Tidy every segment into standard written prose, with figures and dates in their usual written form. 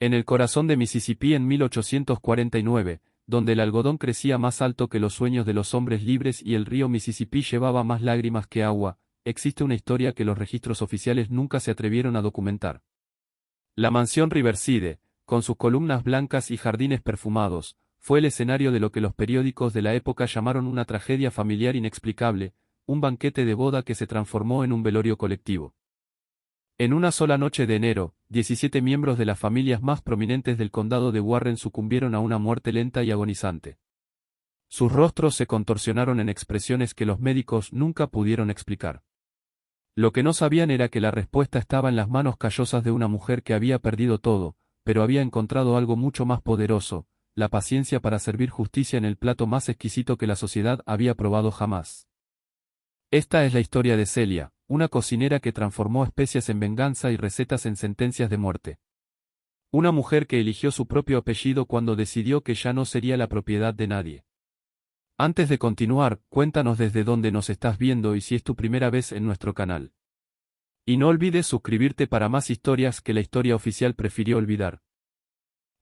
En el corazón de Mississippi en 1849, donde el algodón crecía más alto que los sueños de los hombres libres y el río Mississippi llevaba más lágrimas que agua, existe una historia que los registros oficiales nunca se atrevieron a documentar. La mansión Riverside, con sus columnas blancas y jardines perfumados, fue el escenario de lo que los periódicos de la época llamaron una tragedia familiar inexplicable, un banquete de boda que se transformó en un velorio colectivo. En una sola noche de enero, 17 miembros de las familias más prominentes del condado de Warren sucumbieron a una muerte lenta y agonizante. Sus rostros se contorsionaron en expresiones que los médicos nunca pudieron explicar. Lo que no sabían era que la respuesta estaba en las manos callosas de una mujer que había perdido todo, pero había encontrado algo mucho más poderoso, la paciencia para servir justicia en el plato más exquisito que la sociedad había probado jamás. Esta es la historia de Celia, una cocinera que transformó especias en venganza y recetas en sentencias de muerte. Una mujer que eligió su propio apellido cuando decidió que ya no sería la propiedad de nadie. Antes de continuar, cuéntanos desde dónde nos estás viendo y si es tu primera vez en nuestro canal. Y no olvides suscribirte para más historias que la historia oficial prefirió olvidar.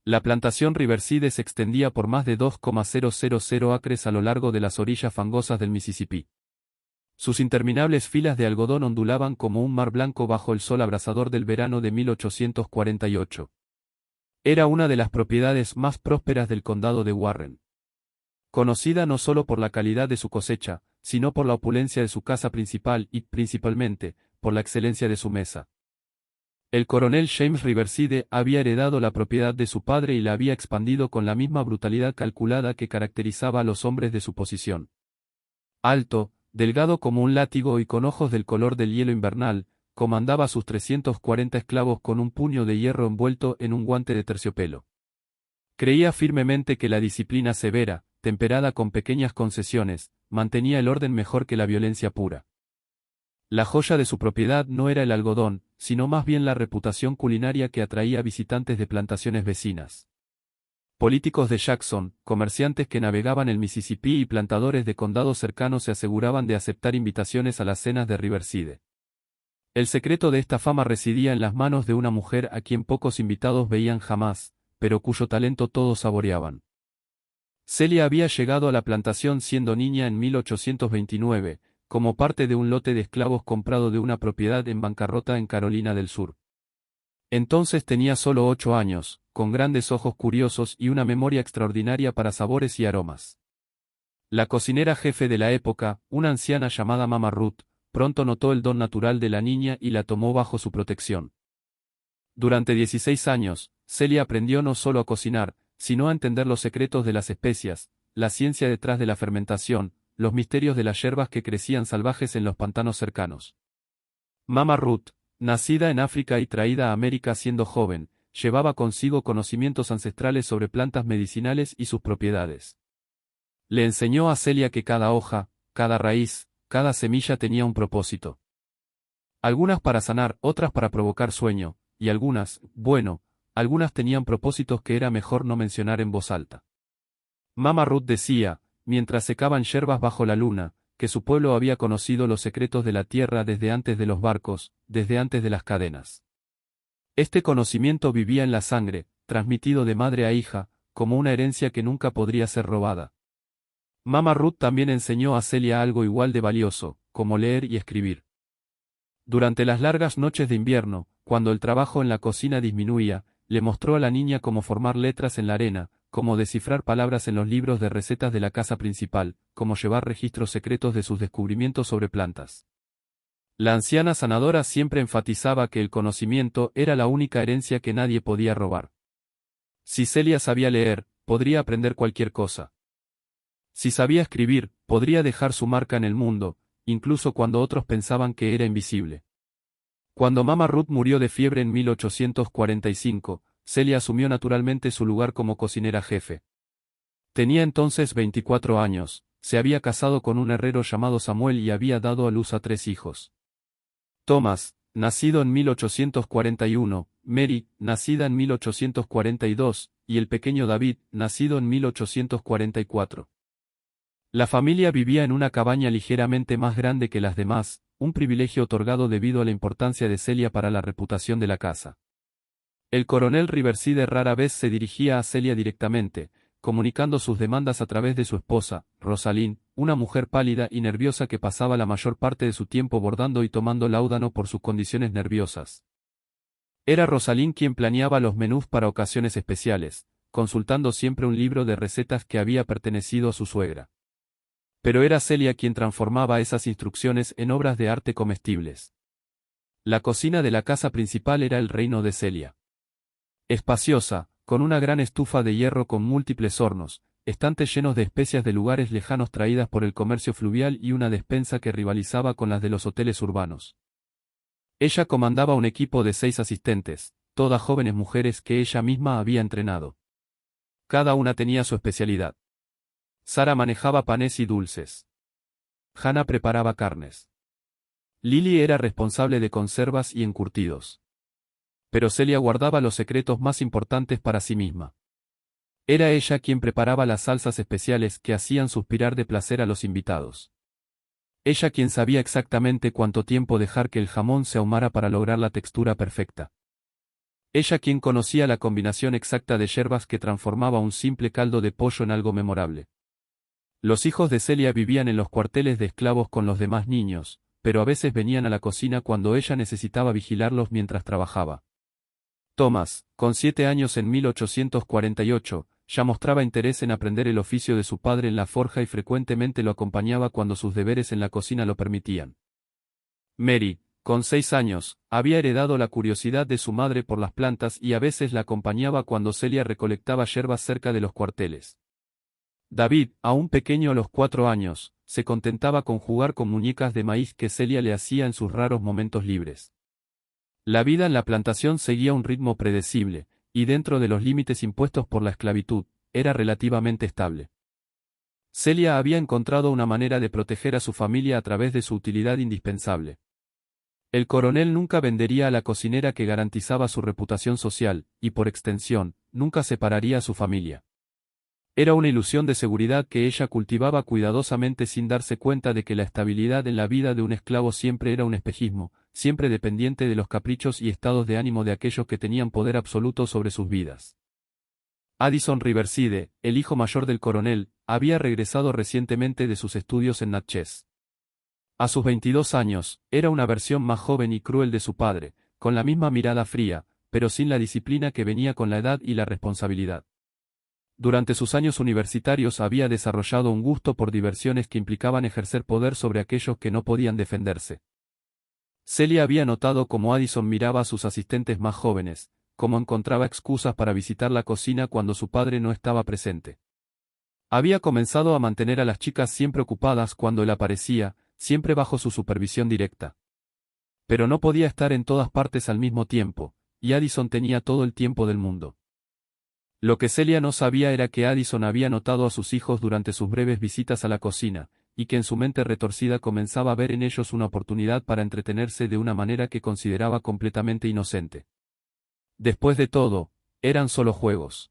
La plantación Riverside se extendía por más de 2,000 acres a lo largo de las orillas fangosas del Mississippi. Sus interminables filas de algodón ondulaban como un mar blanco bajo el sol abrasador del verano de 1848. Era una de las propiedades más prósperas del condado de Warren. Conocida no solo por la calidad de su cosecha, sino por la opulencia de su casa principal y, principalmente, por la excelencia de su mesa. El coronel James Riverside había heredado la propiedad de su padre y la había expandido con la misma brutalidad calculada que caracterizaba a los hombres de su posición. Alto, delgado como un látigo y con ojos del color del hielo invernal, comandaba a sus 340 esclavos con un puño de hierro envuelto en un guante de terciopelo. Creía firmemente que la disciplina severa, temperada con pequeñas concesiones, mantenía el orden mejor que la violencia pura. La joya de su propiedad no era el algodón, sino más bien la reputación culinaria que atraía visitantes de plantaciones vecinas. Políticos de Jackson, comerciantes que navegaban el Mississippi y plantadores de condados cercanos se aseguraban de aceptar invitaciones a las cenas de Riverside. El secreto de esta fama residía en las manos de una mujer a quien pocos invitados veían jamás, pero cuyo talento todos saboreaban. Celia había llegado a la plantación siendo niña en 1829, como parte de un lote de esclavos comprado de una propiedad en bancarrota en Carolina del Sur. Entonces tenía solo 8 años, con grandes ojos curiosos y una memoria extraordinaria para sabores y aromas. La cocinera jefe de la época, una anciana llamada Mama Ruth, pronto notó el don natural de la niña y la tomó bajo su protección. Durante 16 años, Celia aprendió no solo a cocinar, sino a entender los secretos de las especias, la ciencia detrás de la fermentación, los misterios de las yerbas que crecían salvajes en los pantanos cercanos. Mama Ruth, nacida en África y traída a América siendo joven, llevaba consigo conocimientos ancestrales sobre plantas medicinales y sus propiedades. Le enseñó a Celia que cada hoja, cada raíz, cada semilla tenía un propósito. Algunas para sanar, otras para provocar sueño, y algunas tenían propósitos que era mejor no mencionar en voz alta. Mama Ruth decía, mientras secaban yerbas bajo la luna, que su pueblo había conocido los secretos de la tierra desde antes de los barcos, desde antes de las cadenas. Este conocimiento vivía en la sangre, transmitido de madre a hija, como una herencia que nunca podría ser robada. Mama Ruth también enseñó a Celia algo igual de valioso, como leer y escribir. Durante las largas noches de invierno, cuando el trabajo en la cocina disminuía, le mostró a la niña cómo formar letras en la arena, cómo descifrar palabras en los libros de recetas de la casa principal, cómo llevar registros secretos de sus descubrimientos sobre plantas. La anciana sanadora siempre enfatizaba que el conocimiento era la única herencia que nadie podía robar. Si Celia sabía leer, podría aprender cualquier cosa. Si sabía escribir, podría dejar su marca en el mundo, incluso cuando otros pensaban que era invisible. Cuando Mama Ruth murió de fiebre en 1845, Celia asumió naturalmente su lugar como cocinera jefe. Tenía entonces 24 años, se había casado con un herrero llamado Samuel y había dado a luz a 3 hijos. Thomas, nacido en 1841, Mary, nacida en 1842, y el pequeño David, nacido en 1844. La familia vivía en una cabaña ligeramente más grande que las demás, un privilegio otorgado debido a la importancia de Celia para la reputación de la casa. El coronel Riverside rara vez se dirigía a Celia directamente, comunicando sus demandas a través de su esposa, Rosalind, una mujer pálida y nerviosa que pasaba la mayor parte de su tiempo bordando y tomando láudano por sus condiciones nerviosas. Era Rosalind quien planeaba los menús para ocasiones especiales, consultando siempre un libro de recetas que había pertenecido a su suegra. Pero era Celia quien transformaba esas instrucciones en obras de arte comestibles. La cocina de la casa principal era el reino de Celia. Espaciosa, con una gran estufa de hierro con múltiples hornos, estantes llenos de especias de lugares lejanos traídas por el comercio fluvial y una despensa que rivalizaba con las de los hoteles urbanos. Ella comandaba un equipo de 6 asistentes, todas jóvenes mujeres que ella misma había entrenado. Cada una tenía su especialidad. Sara manejaba panes y dulces. Hannah preparaba carnes. Lily era responsable de conservas y encurtidos. Pero Celia guardaba los secretos más importantes para sí misma. Era ella quien preparaba las salsas especiales que hacían suspirar de placer a los invitados. Ella quien sabía exactamente cuánto tiempo dejar que el jamón se ahumara para lograr la textura perfecta. Ella quien conocía la combinación exacta de hierbas que transformaba un simple caldo de pollo en algo memorable. Los hijos de Celia vivían en los cuarteles de esclavos con los demás niños, pero a veces venían a la cocina cuando ella necesitaba vigilarlos mientras trabajaba. Thomas, con 7 años en 1848, ya mostraba interés en aprender el oficio de su padre en la forja y frecuentemente lo acompañaba cuando sus deberes en la cocina lo permitían. Mary, con 6 años, había heredado la curiosidad de su madre por las plantas y a veces la acompañaba cuando Celia recolectaba hierbas cerca de los cuarteles. David, aún pequeño a los 4 años, se contentaba con jugar con muñecas de maíz que Celia le hacía en sus raros momentos libres. La vida en la plantación seguía un ritmo predecible, y dentro de los límites impuestos por la esclavitud, era relativamente estable. Celia había encontrado una manera de proteger a su familia a través de su utilidad indispensable. El coronel nunca vendería a la cocinera que garantizaba su reputación social, y por extensión, nunca separaría a su familia. Era una ilusión de seguridad que ella cultivaba cuidadosamente sin darse cuenta de que la estabilidad en la vida de un esclavo siempre era un espejismo, siempre dependiente de los caprichos y estados de ánimo de aquellos que tenían poder absoluto sobre sus vidas. Addison Riverside, el hijo mayor del coronel, había regresado recientemente de sus estudios en Natchez. A sus 22 años, era una versión más joven y cruel de su padre, con la misma mirada fría, pero sin la disciplina que venía con la edad y la responsabilidad. Durante sus años universitarios había desarrollado un gusto por diversiones que implicaban ejercer poder sobre aquellos que no podían defenderse. Celia había notado cómo Addison miraba a sus asistentes más jóvenes, cómo encontraba excusas para visitar la cocina cuando su padre no estaba presente. Había comenzado a mantener a las chicas siempre ocupadas cuando él aparecía, siempre bajo su supervisión directa. Pero no podía estar en todas partes al mismo tiempo, y Addison tenía todo el tiempo del mundo. Lo que Celia no sabía era que Addison había notado a sus hijos durante sus breves visitas a la cocina, y que en su mente retorcida comenzaba a ver en ellos una oportunidad para entretenerse de una manera que consideraba completamente inocente. Después de todo, eran solo juegos.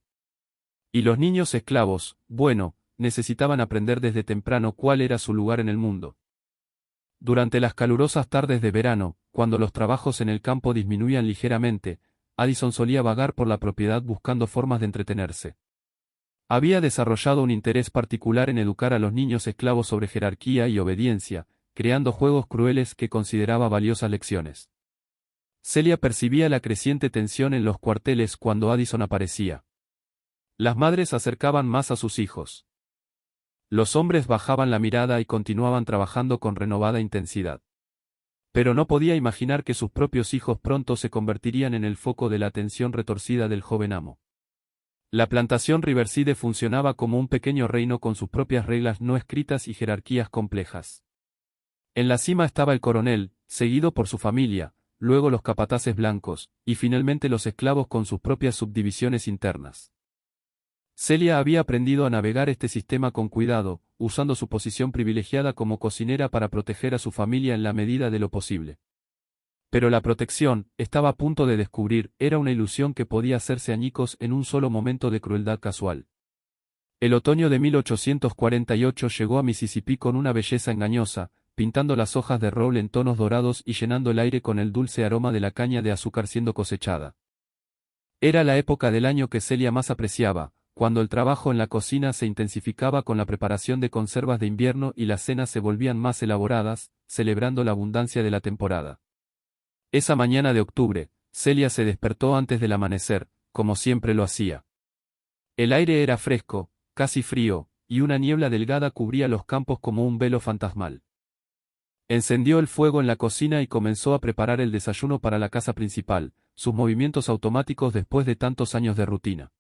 Y los niños esclavos, bueno, necesitaban aprender desde temprano cuál era su lugar en el mundo. Durante las calurosas tardes de verano, cuando los trabajos en el campo disminuían ligeramente, Addison solía vagar por la propiedad buscando formas de entretenerse. Había desarrollado un interés particular en educar a los niños esclavos sobre jerarquía y obediencia, creando juegos crueles que consideraba valiosas lecciones. Celia percibía la creciente tensión en los cuarteles cuando Addison aparecía. Las madres acercaban más a sus hijos. Los hombres bajaban la mirada y continuaban trabajando con renovada intensidad. Pero no podía imaginar que sus propios hijos pronto se convertirían en el foco de la atención retorcida del joven amo. La plantación Riverside funcionaba como un pequeño reino con sus propias reglas no escritas y jerarquías complejas. En la cima estaba el coronel, seguido por su familia, luego los capataces blancos, y finalmente los esclavos con sus propias subdivisiones internas. Celia había aprendido a navegar este sistema con cuidado, usando su posición privilegiada como cocinera para proteger a su familia en la medida de lo posible. Pero la protección, estaba a punto de descubrir, era una ilusión que podía hacerse añicos en un solo momento de crueldad casual. El otoño de 1848 llegó a Mississippi con una belleza engañosa, pintando las hojas de roble en tonos dorados y llenando el aire con el dulce aroma de la caña de azúcar siendo cosechada. Era la época del año que Celia más apreciaba, cuando el trabajo en la cocina se intensificaba con la preparación de conservas de invierno y las cenas se volvían más elaboradas, celebrando la abundancia de la temporada. Esa mañana de octubre, Celia se despertó antes del amanecer, como siempre lo hacía. El aire era fresco, casi frío, y una niebla delgada cubría los campos como un velo fantasmal. Encendió el fuego en la cocina y comenzó a preparar el desayuno para la casa principal, sus movimientos automáticos después de tantos años de rutina.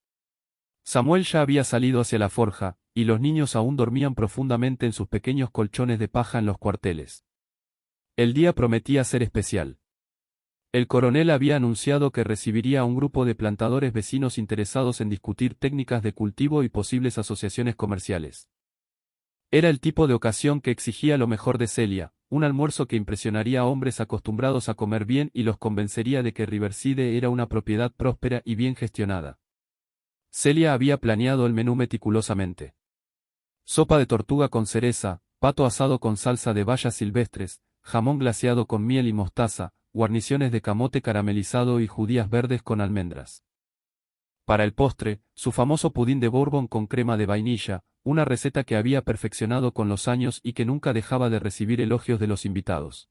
Samuel ya había salido hacia la forja, y los niños aún dormían profundamente en sus pequeños colchones de paja en los cuarteles. El día prometía ser especial. El coronel había anunciado que recibiría a un grupo de plantadores vecinos interesados en discutir técnicas de cultivo y posibles asociaciones comerciales. Era el tipo de ocasión que exigía lo mejor de Celia, un almuerzo que impresionaría a hombres acostumbrados a comer bien y los convencería de que Riverside era una propiedad próspera y bien gestionada. Celia había planeado el menú meticulosamente. Sopa de tortuga con cereza, pato asado con salsa de bayas silvestres, jamón glaseado con miel y mostaza, guarniciones de camote caramelizado y judías verdes con almendras. Para el postre, su famoso pudín de Bourbon con crema de vainilla, una receta que había perfeccionado con los años y que nunca dejaba de recibir elogios de los invitados.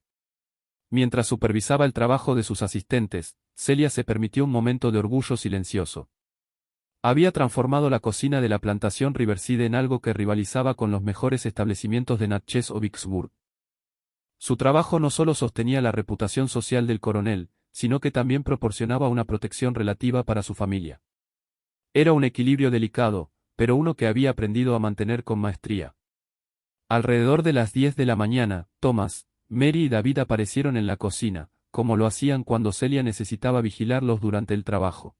Mientras supervisaba el trabajo de sus asistentes, Celia se permitió un momento de orgullo silencioso. Había transformado la cocina de la plantación Riverside en algo que rivalizaba con los mejores establecimientos de Natchez o Vicksburg. Su trabajo no solo sostenía la reputación social del coronel, sino que también proporcionaba una protección relativa para su familia. Era un equilibrio delicado, pero uno que había aprendido a mantener con maestría. Alrededor de las 10 de la mañana, Thomas, Mary y David aparecieron en la cocina, como lo hacían cuando Celia necesitaba vigilarlos durante el trabajo.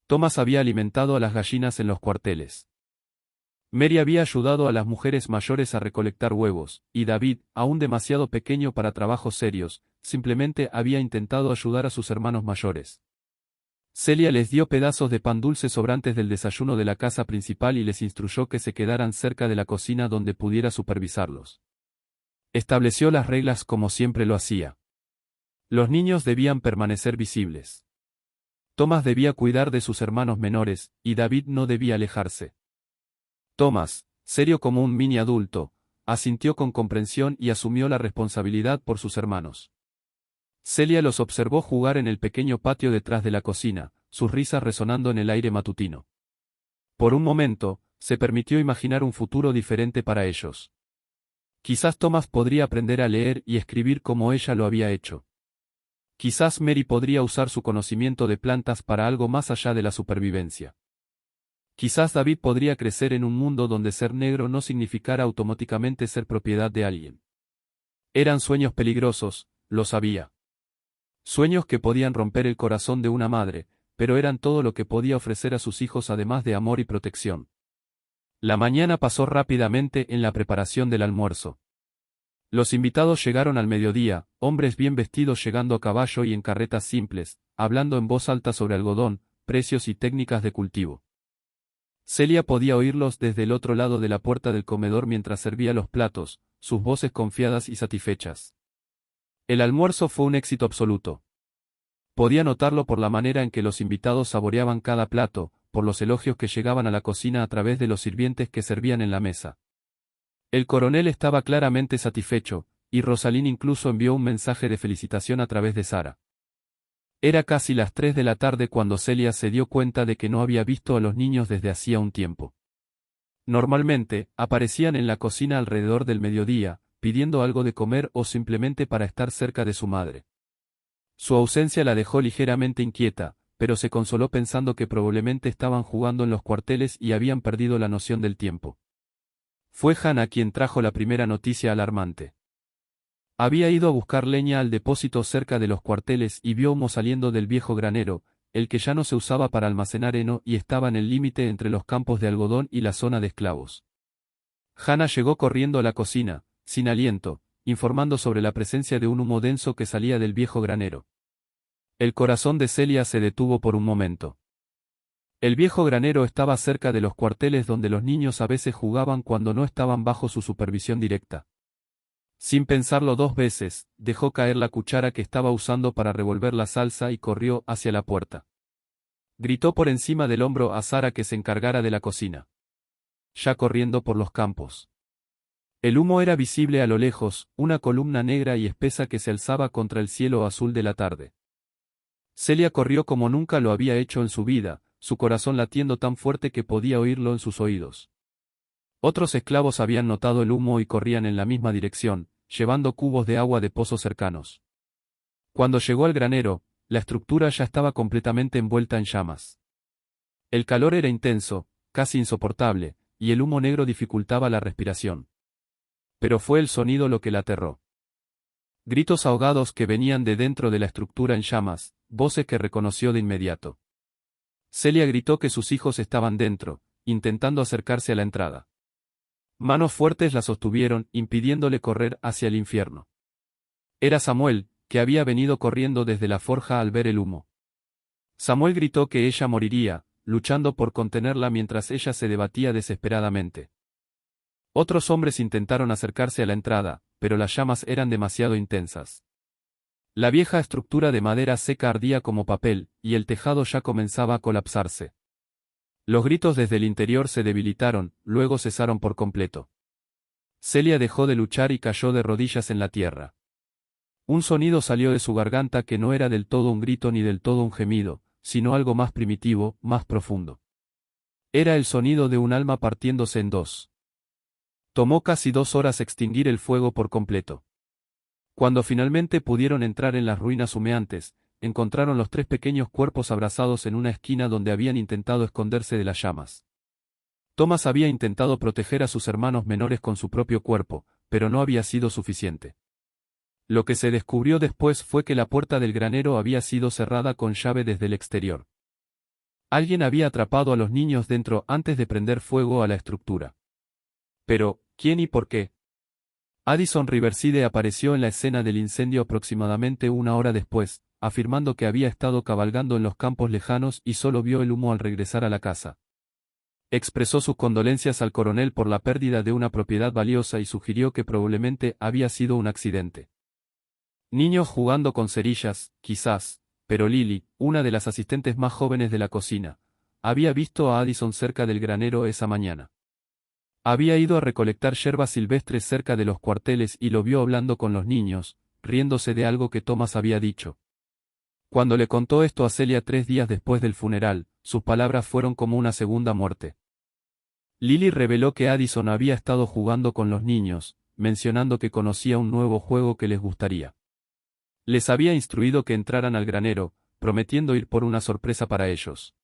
Thomas había alimentado a las gallinas en los cuarteles. Mary había ayudado a las mujeres mayores a recolectar huevos, y David, aún demasiado pequeño para trabajos serios, simplemente había intentado ayudar a sus hermanos mayores. Celia les dio pedazos de pan dulce sobrantes del desayuno de la casa principal y les instruyó que se quedaran cerca de la cocina donde pudiera supervisarlos. Estableció las reglas como siempre lo hacía. Los niños debían permanecer visibles. Thomas debía cuidar de sus hermanos menores, y David no debía alejarse. Thomas, serio como un mini adulto, asintió con comprensión y asumió la responsabilidad por sus hermanos. Celia los observó jugar en el pequeño patio detrás de la cocina, sus risas resonando en el aire matutino. Por un momento, se permitió imaginar un futuro diferente para ellos. Quizás Thomas podría aprender a leer y escribir como ella lo había hecho. Quizás Mary podría usar su conocimiento de plantas para algo más allá de la supervivencia. Quizás David podría crecer en un mundo donde ser negro no significara automáticamente ser propiedad de alguien. Eran sueños peligrosos, lo sabía. Sueños que podían romper el corazón de una madre, pero eran todo lo que podía ofrecer a sus hijos además de amor y protección. La mañana pasó rápidamente en la preparación del almuerzo. Los invitados llegaron al mediodía, hombres bien vestidos llegando a caballo y en carretas simples, hablando en voz alta sobre algodón, precios y técnicas de cultivo. Celia podía oírlos desde el otro lado de la puerta del comedor mientras servía los platos, sus voces confiadas y satisfechas. El almuerzo fue un éxito absoluto. Podía notarlo por la manera en que los invitados saboreaban cada plato, por los elogios que llegaban a la cocina a través de los sirvientes que servían en la mesa. El coronel estaba claramente satisfecho, y Rosalind incluso envió un mensaje de felicitación a través de Sara. Era casi las 3 de la tarde cuando Celia se dio cuenta de que no había visto a los niños desde hacía un tiempo. Normalmente, aparecían en la cocina alrededor del mediodía, pidiendo algo de comer o simplemente para estar cerca de su madre. Su ausencia la dejó ligeramente inquieta, pero se consoló pensando que probablemente estaban jugando en los cuarteles y habían perdido la noción del tiempo. Fue Hannah quien trajo la primera noticia alarmante. Había ido a buscar leña al depósito cerca de los cuarteles y vio humo saliendo del viejo granero, el que ya no se usaba para almacenar heno y estaba en el límite entre los campos de algodón y la zona de esclavos. Hannah llegó corriendo a la cocina, sin aliento, informando sobre la presencia de un humo denso que salía del viejo granero. El corazón de Celia se detuvo por un momento. El viejo granero estaba cerca de los cuarteles donde los niños a veces jugaban cuando no estaban bajo su supervisión directa. Sin pensarlo dos veces, dejó caer la cuchara que estaba usando para revolver la salsa y corrió hacia la puerta. Gritó por encima del hombro a Sara que se encargara de la cocina. Ya corriendo por los campos. El humo era visible a lo lejos, una columna negra y espesa que se alzaba contra el cielo azul de la tarde. Celia corrió como nunca lo había hecho en su vida, su corazón latiendo tan fuerte que podía oírlo en sus oídos. Otros esclavos habían notado el humo y corrían en la misma dirección, llevando cubos de agua de pozos cercanos. Cuando llegó al granero, la estructura ya estaba completamente envuelta en llamas. El calor era intenso, casi insoportable, y el humo negro dificultaba la respiración. Pero fue el sonido lo que la aterró. Gritos ahogados que venían de dentro de la estructura en llamas, voces que reconoció de inmediato. Celia gritó que sus hijos estaban dentro, intentando acercarse a la entrada. Manos fuertes la sostuvieron, impidiéndole correr hacia el infierno. Era Samuel, que había venido corriendo desde la forja al ver el humo. Samuel gritó que ella moriría, luchando por contenerla mientras ella se debatía desesperadamente. Otros hombres intentaron acercarse a la entrada, pero las llamas eran demasiado intensas. La vieja estructura de madera seca ardía como papel, y el tejado ya comenzaba a colapsarse. Los gritos desde el interior se debilitaron, luego cesaron por completo. Celia dejó de luchar y cayó de rodillas en la tierra. Un sonido salió de su garganta que no era del todo un grito ni del todo un gemido, sino algo más primitivo, más profundo. Era el sonido de un alma partiéndose en dos. Tomó casi 2 horas extinguir el fuego por completo. Cuando finalmente pudieron entrar en las ruinas humeantes, encontraron los 3 pequeños cuerpos abrazados en una esquina donde habían intentado esconderse de las llamas. Thomas había intentado proteger a sus hermanos menores con su propio cuerpo, pero no había sido suficiente. Lo que se descubrió después fue que la puerta del granero había sido cerrada con llave desde el exterior. Alguien había atrapado a los niños dentro antes de prender fuego a la estructura. Pero, ¿quién y por qué? Addison Riverside apareció en la escena del incendio aproximadamente 1 hora después, afirmando que había estado cabalgando en los campos lejanos y solo vio el humo al regresar a la casa. Expresó sus condolencias al coronel por la pérdida de una propiedad valiosa y sugirió que probablemente había sido un accidente. Niños jugando con cerillas, quizás, pero Lily, una de las asistentes más jóvenes de la cocina, había visto a Addison cerca del granero esa mañana. Había ido a recolectar yerbas silvestres cerca de los cuarteles y lo vio hablando con los niños, riéndose de algo que Thomas había dicho. Cuando le contó esto a Celia 3 días después del funeral, sus palabras fueron como una segunda muerte. Lily reveló que Addison había estado jugando con los niños, mencionando que conocía un nuevo juego que les gustaría. Les había instruido que entraran al granero, prometiendo ir por una sorpresa para ellos.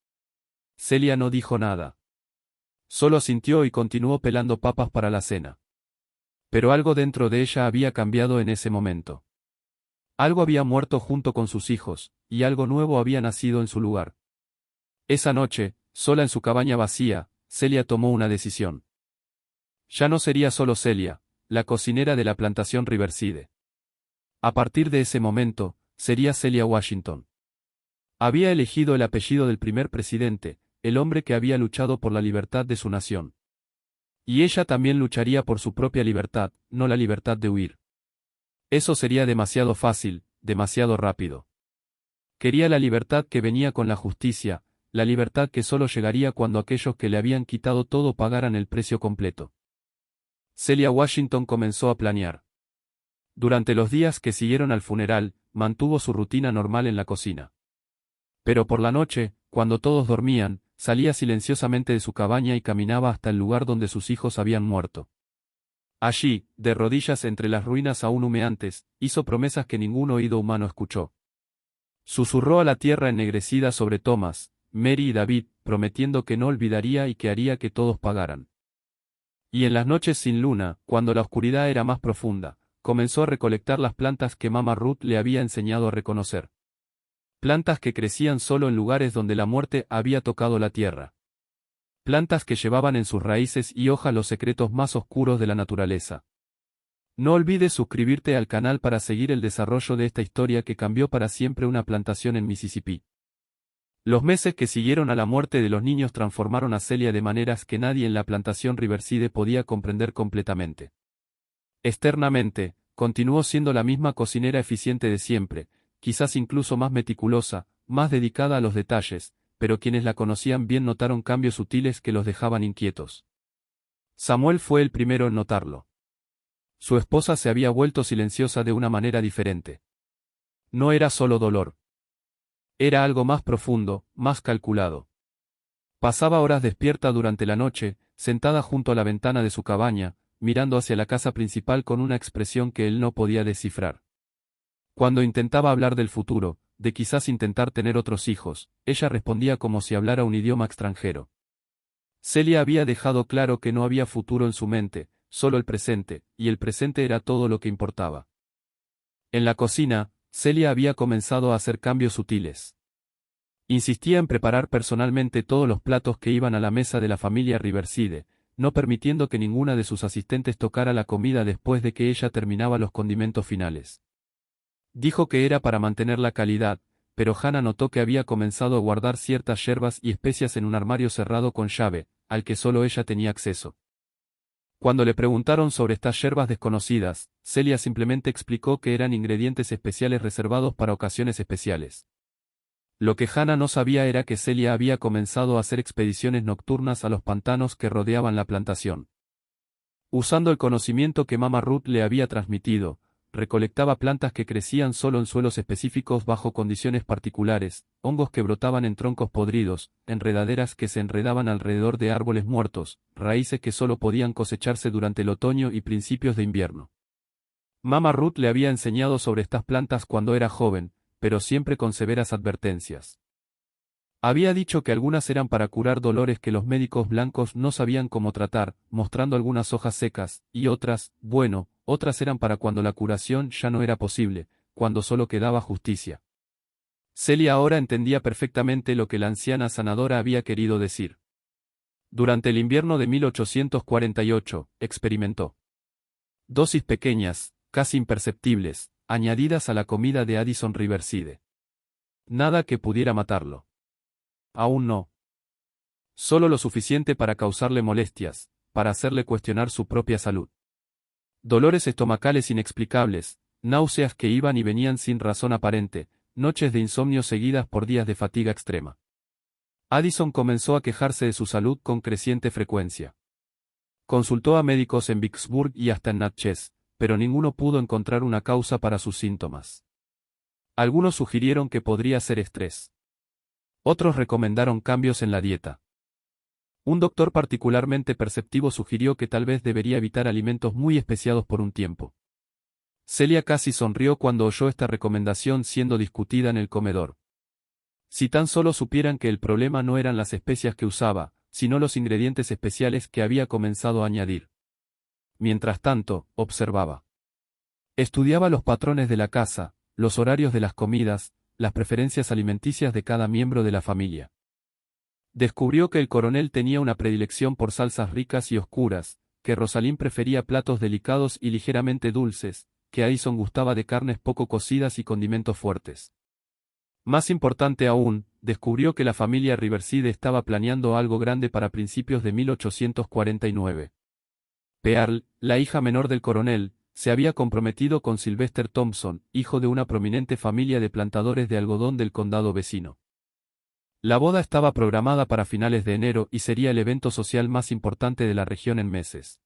Celia no dijo nada. Solo asintió y continuó pelando papas para la cena. Pero algo dentro de ella había cambiado en ese momento. Algo había muerto junto con sus hijos, y algo nuevo había nacido en su lugar. Esa noche, sola en su cabaña vacía, Celia tomó una decisión. Ya no sería solo Celia, la cocinera de la plantación Riverside. A partir de ese momento, sería Celia Washington. Había elegido el apellido del primer presidente, el hombre que había luchado por la libertad de su nación. Y ella también lucharía por su propia libertad, no la libertad de huir. Eso sería demasiado fácil, demasiado rápido. Quería la libertad que venía con la justicia, la libertad que solo llegaría cuando aquellos que le habían quitado todo pagaran el precio completo. Celia Washington comenzó a planear. Durante los días que siguieron al funeral, mantuvo su rutina normal en la cocina. Pero por la noche, cuando todos dormían, salía silenciosamente de su cabaña y caminaba hasta el lugar donde sus hijos habían muerto. Allí, de rodillas entre las ruinas aún humeantes, hizo promesas que ningún oído humano escuchó. Susurró a la tierra ennegrecida sobre Thomas, Mary y David, prometiendo que no olvidaría y que haría que todos pagaran. Y en las noches sin luna, cuando la oscuridad era más profunda, comenzó a recolectar las plantas que Mama Ruth le había enseñado a reconocer. Plantas que crecían solo en lugares donde la muerte había tocado la tierra. Plantas que llevaban en sus raíces y hojas los secretos más oscuros de la naturaleza. No olvides suscribirte al canal para seguir el desarrollo de esta historia que cambió para siempre una plantación en Mississippi. Los meses que siguieron a la muerte de los niños transformaron a Celia de maneras que nadie en la plantación Riverside podía comprender completamente. Externamente, continuó siendo la misma cocinera eficiente de siempre, quizás incluso más meticulosa, más dedicada a los detalles, pero quienes la conocían bien notaron cambios sutiles que los dejaban inquietos. Samuel fue el primero en notarlo. Su esposa se había vuelto silenciosa de una manera diferente. No era solo dolor. Era algo más profundo, más calculado. Pasaba horas despierta durante la noche, sentada junto a la ventana de su cabaña, mirando hacia la casa principal con una expresión que él no podía descifrar. Cuando intentaba hablar del futuro, de quizás intentar tener otros hijos, ella respondía como si hablara un idioma extranjero. Celia había dejado claro que no había futuro en su mente, solo el presente, y el presente era todo lo que importaba. En la cocina, Celia había comenzado a hacer cambios sutiles. Insistía en preparar personalmente todos los platos que iban a la mesa de la familia Riverside, no permitiendo que ninguna de sus asistentes tocara la comida después de que ella terminaba los condimentos finales. Dijo que era para mantener la calidad, pero Hannah notó que había comenzado a guardar ciertas hierbas y especias en un armario cerrado con llave, al que solo ella tenía acceso. Cuando le preguntaron sobre estas hierbas desconocidas, Celia simplemente explicó que eran ingredientes especiales reservados para ocasiones especiales. Lo que Hannah no sabía era que Celia había comenzado a hacer expediciones nocturnas a los pantanos que rodeaban la plantación. Usando el conocimiento que Mama Ruth le había transmitido, recolectaba plantas que crecían solo en suelos específicos bajo condiciones particulares, hongos que brotaban en troncos podridos, enredaderas que se enredaban alrededor de árboles muertos, raíces que solo podían cosecharse durante el otoño y principios de invierno. Mama Ruth le había enseñado sobre estas plantas cuando era joven, pero siempre con severas advertencias. Había dicho que algunas eran para curar dolores que los médicos blancos no sabían cómo tratar, mostrando algunas hojas secas, y otras, bueno, otras eran para cuando la curación ya no era posible, cuando solo quedaba justicia. Celia ahora entendía perfectamente lo que la anciana sanadora había querido decir. Durante el invierno de 1848, experimentó dosis pequeñas, casi imperceptibles, añadidas a la comida de Addison Riverside. Nada que pudiera matarlo. Aún no. Solo lo suficiente para causarle molestias, para hacerle cuestionar su propia salud. Dolores estomacales inexplicables, náuseas que iban y venían sin razón aparente, noches de insomnio seguidas por días de fatiga extrema. Addison comenzó a quejarse de su salud con creciente frecuencia. Consultó a médicos en Vicksburg y hasta en Natchez, pero ninguno pudo encontrar una causa para sus síntomas. Algunos sugirieron que podría ser estrés. Otros recomendaron cambios en la dieta. Un doctor particularmente perceptivo sugirió que tal vez debería evitar alimentos muy especiados por un tiempo. Celia casi sonrió cuando oyó esta recomendación siendo discutida en el comedor. Si tan solo supieran que el problema no eran las especias que usaba, sino los ingredientes especiales que había comenzado a añadir. Mientras tanto, observaba. Estudiaba los patrones de la casa, los horarios de las comidas, las preferencias alimenticias de cada miembro de la familia. Descubrió que el coronel tenía una predilección por salsas ricas y oscuras, que Rosalind prefería platos delicados y ligeramente dulces, que Addison gustaba de carnes poco cocidas y condimentos fuertes. Más importante aún, descubrió que la familia Riverside estaba planeando algo grande para principios de 1849. Pearl, la hija menor del coronel, se había comprometido con Sylvester Thompson, hijo de una prominente familia de plantadores de algodón del condado vecino. La boda estaba programada para finales de enero y sería el evento social más importante de la región en meses.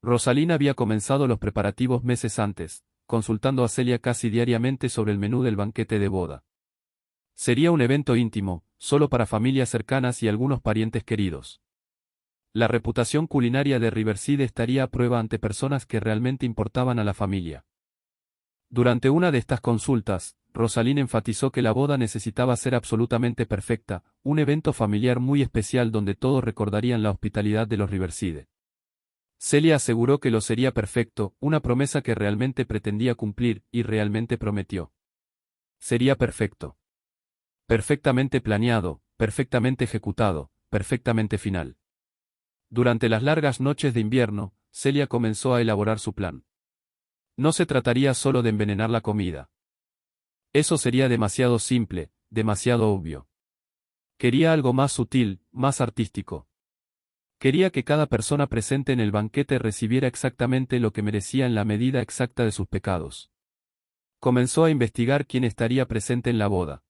Rosalind había comenzado los preparativos meses antes, consultando a Celia casi diariamente sobre el menú del banquete de boda. Sería un evento íntimo, solo para familias cercanas y algunos parientes queridos. La reputación culinaria de Riverside estaría a prueba ante personas que realmente importaban a la familia. Durante una de estas consultas, Rosalind enfatizó que la boda necesitaba ser absolutamente perfecta, un evento familiar muy especial donde todos recordarían la hospitalidad de los Riverside. Celia aseguró que lo sería perfecto, una promesa que realmente pretendía cumplir, y realmente prometió. Sería perfecto. Perfectamente planeado, perfectamente ejecutado, perfectamente final. Durante las largas noches de invierno, Celia comenzó a elaborar su plan. No se trataría solo de envenenar la comida. Eso sería demasiado simple, demasiado obvio. Quería algo más sutil, más artístico. Quería que cada persona presente en el banquete recibiera exactamente lo que merecía en la medida exacta de sus pecados. Comenzó a investigar quién estaría presente en la boda.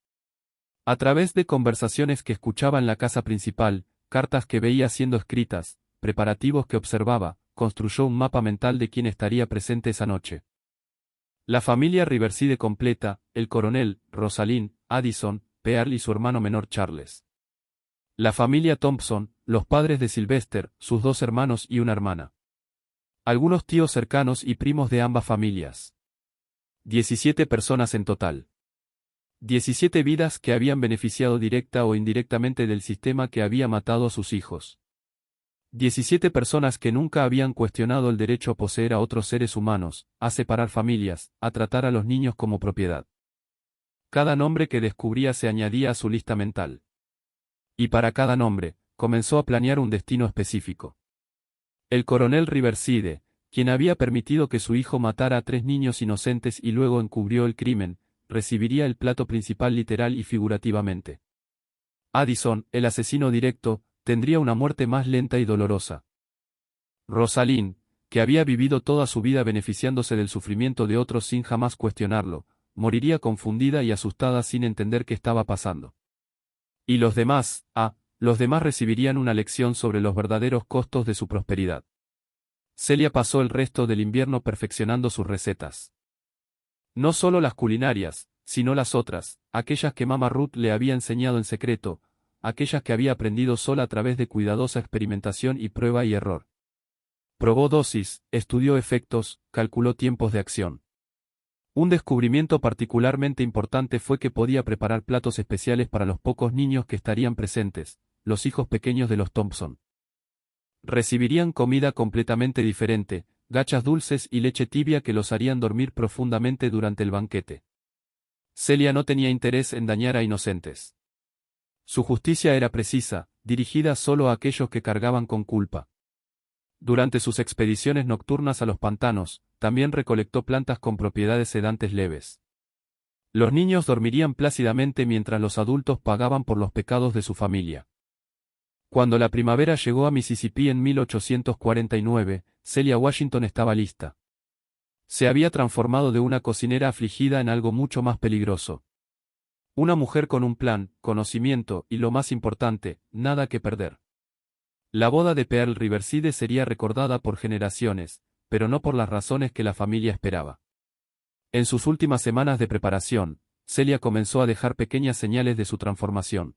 A través de conversaciones que escuchaba en la casa principal, cartas que veía siendo escritas, preparativos que observaba, construyó un mapa mental de quién estaría presente esa noche. La familia Riverside completa, el coronel, Rosalind, Addison, Pearl y su hermano menor Charles. La familia Thompson, los padres de Sylvester, sus dos hermanos y una hermana. Algunos tíos cercanos y primos de ambas familias. 17 personas en total. 17 vidas que habían beneficiado directa o indirectamente del sistema que había matado a sus hijos. 17 personas que nunca habían cuestionado el derecho a poseer a otros seres humanos, a separar familias, a tratar a los niños como propiedad. Cada nombre que descubría se añadía a su lista mental. Y para cada nombre, comenzó a planear un destino específico. El coronel Riverside, quien había permitido que su hijo matara a 3 niños inocentes y luego encubrió el crimen, recibiría el plato principal literal y figurativamente. Addison, el asesino directo, tendría una muerte más lenta y dolorosa. Rosalind, que había vivido toda su vida beneficiándose del sufrimiento de otros sin jamás cuestionarlo, moriría confundida y asustada sin entender qué estaba pasando. Y los demás, los demás recibirían una lección sobre los verdaderos costos de su prosperidad. Celia pasó el resto del invierno perfeccionando sus recetas. No solo las culinarias, sino las otras, aquellas que Mama Ruth le había enseñado en secreto, aquellas que había aprendido sola a través de cuidadosa experimentación y prueba y error. Probó dosis, estudió efectos, calculó tiempos de acción. Un descubrimiento particularmente importante fue que podía preparar platos especiales para los pocos niños que estarían presentes, los hijos pequeños de los Thompson. Recibirían comida completamente diferente, gachas dulces y leche tibia que los harían dormir profundamente durante el banquete. Celia no tenía interés en dañar a inocentes. Su justicia era precisa, dirigida solo a aquellos que cargaban con culpa. Durante sus expediciones nocturnas a los pantanos, también recolectó plantas con propiedades sedantes leves. Los niños dormirían plácidamente mientras los adultos pagaban por los pecados de su familia. Cuando la primavera llegó a Mississippi en 1849, Celia Washington estaba lista. Se había transformado de una cocinera afligida en algo mucho más peligroso. Una mujer con un plan, conocimiento y, lo más importante, nada que perder. La boda de Pearl Riverside sería recordada por generaciones, pero no por las razones que la familia esperaba. En sus últimas semanas de preparación, Celia comenzó a dejar pequeñas señales de su transformación.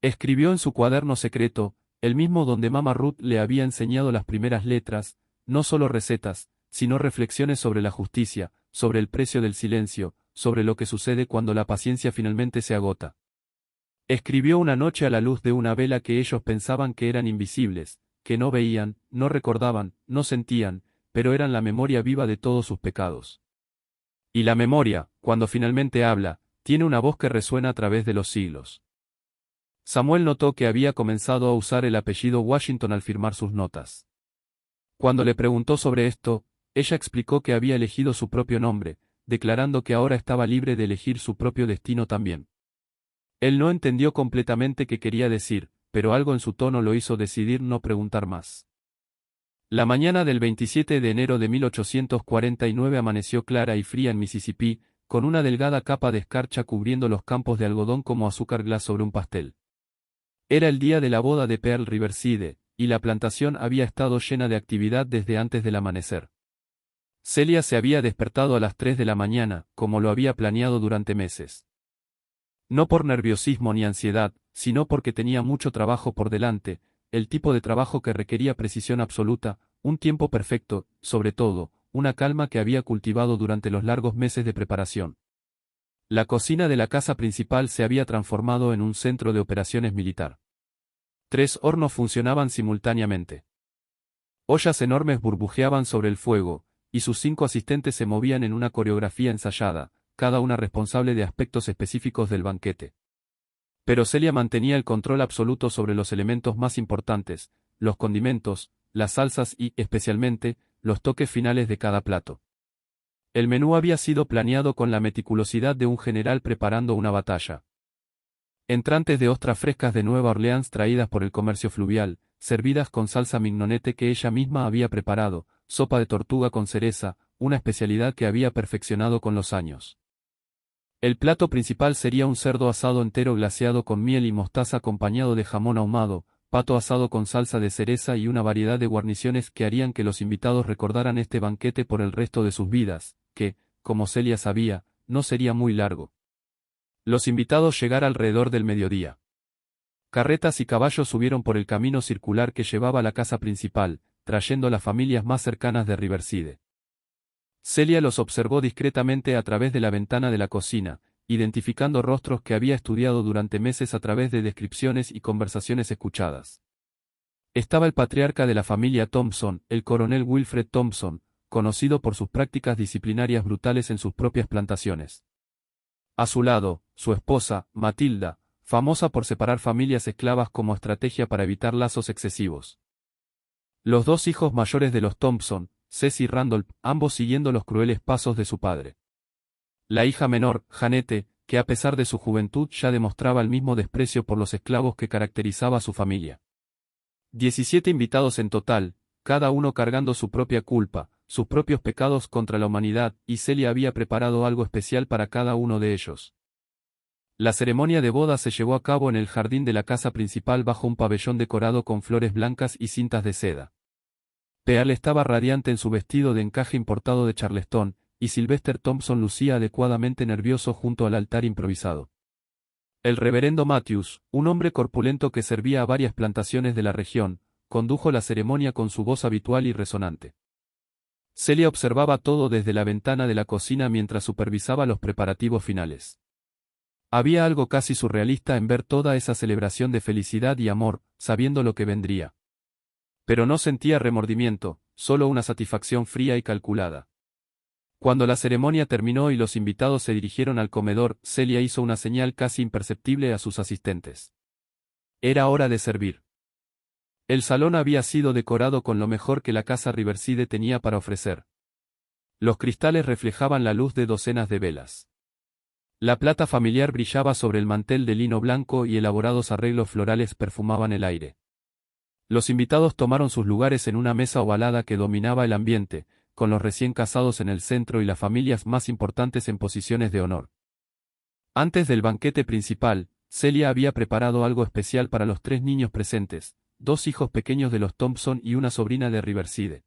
Escribió en su cuaderno secreto, el mismo donde Mama Ruth le había enseñado las primeras letras, no solo recetas, sino reflexiones sobre la justicia, sobre el precio del silencio, sobre lo que sucede cuando la paciencia finalmente se agota. Escribió una noche a la luz de una vela que ellos pensaban que eran invisibles, que no veían, no recordaban, no sentían, pero eran la memoria viva de todos sus pecados. Y la memoria, cuando finalmente habla, tiene una voz que resuena a través de los siglos. Samuel notó que había comenzado a usar el apellido Washington al firmar sus notas. Cuando le preguntó sobre esto, ella explicó que había elegido su propio nombre, declarando que ahora estaba libre de elegir su propio destino también. Él no entendió completamente qué quería decir, pero algo en su tono lo hizo decidir no preguntar más. La mañana del 27 de enero de 1849 amaneció clara y fría en Mississippi, con una delgada capa de escarcha cubriendo los campos de algodón como azúcar glas sobre un pastel. Era el día de la boda de Pearl Riverside, y la plantación había estado llena de actividad desde antes del amanecer. Celia se había despertado a las 3 de la mañana, como lo había planeado durante meses. No por nerviosismo ni ansiedad, sino porque tenía mucho trabajo por delante, el tipo de trabajo que requería precisión absoluta, un tiempo perfecto, sobre todo, una calma que había cultivado durante los largos meses de preparación. La cocina de la casa principal se había transformado en un centro de operaciones militar. 3 hornos funcionaban simultáneamente. Ollas enormes burbujeaban sobre el fuego, y sus 5 asistentes se movían en una coreografía ensayada, cada una responsable de aspectos específicos del banquete. Pero Celia mantenía el control absoluto sobre los elementos más importantes, los condimentos, las salsas y, especialmente, los toques finales de cada plato. El menú había sido planeado con la meticulosidad de un general preparando una batalla. Entrantes de ostras frescas de Nueva Orleans traídas por el comercio fluvial, servidas con salsa mignonette que ella misma había preparado, sopa de tortuga con cereza, una especialidad que había perfeccionado con los años. El plato principal sería un cerdo asado entero glaseado con miel y mostaza acompañado de jamón ahumado, pato asado con salsa de cereza y una variedad de guarniciones que harían que los invitados recordaran este banquete por el resto de sus vidas, que, como Celia sabía, no sería muy largo. Los invitados llegaron alrededor del mediodía. Carretas y caballos subieron por el camino circular que llevaba a la casa principal, trayendo las familias más cercanas de Riverside. Celia los observó discretamente a través de la ventana de la cocina, identificando rostros que había estudiado durante meses a través de descripciones y conversaciones escuchadas. Estaba el patriarca de la familia Thompson, el coronel Wilfred Thompson, conocido por sus prácticas disciplinarias brutales en sus propias plantaciones. A su lado, su esposa, Matilda, famosa por separar familias esclavas como estrategia para evitar lazos excesivos. Los dos hijos mayores de los Thompson, Ceci y Randolph, ambos siguiendo los crueles pasos de su padre. La hija menor, Janete, que a pesar de su juventud ya demostraba el mismo desprecio por los esclavos que caracterizaba a su familia. 17 invitados en total, cada uno cargando su propia culpa, sus propios pecados contra la humanidad, y Celia había preparado algo especial para cada uno de ellos. La ceremonia de boda se llevó a cabo en el jardín de la casa principal bajo un pabellón decorado con flores blancas y cintas de seda. Pearl estaba radiante en su vestido de encaje importado de Charleston, y Sylvester Thompson lucía adecuadamente nervioso junto al altar improvisado. El reverendo Matthews, un hombre corpulento que servía a varias plantaciones de la región, condujo la ceremonia con su voz habitual y resonante. Celia observaba todo desde la ventana de la cocina mientras supervisaba los preparativos finales. Había algo casi surrealista en ver toda esa celebración de felicidad y amor, sabiendo lo que vendría. Pero no sentía remordimiento, solo una satisfacción fría y calculada. Cuando la ceremonia terminó y los invitados se dirigieron al comedor, Celia hizo una señal casi imperceptible a sus asistentes. Era hora de servir. El salón había sido decorado con lo mejor que la casa Riverside tenía para ofrecer. Los cristales reflejaban la luz de docenas de velas. La plata familiar brillaba sobre el mantel de lino blanco y elaborados arreglos florales perfumaban el aire. Los invitados tomaron sus lugares en una mesa ovalada que dominaba el ambiente, con los recién casados en el centro y las familias más importantes en posiciones de honor. Antes del banquete principal, Celia había preparado algo especial para los 3 niños presentes, 2 hijos pequeños de los Thompson y una sobrina de Riverside.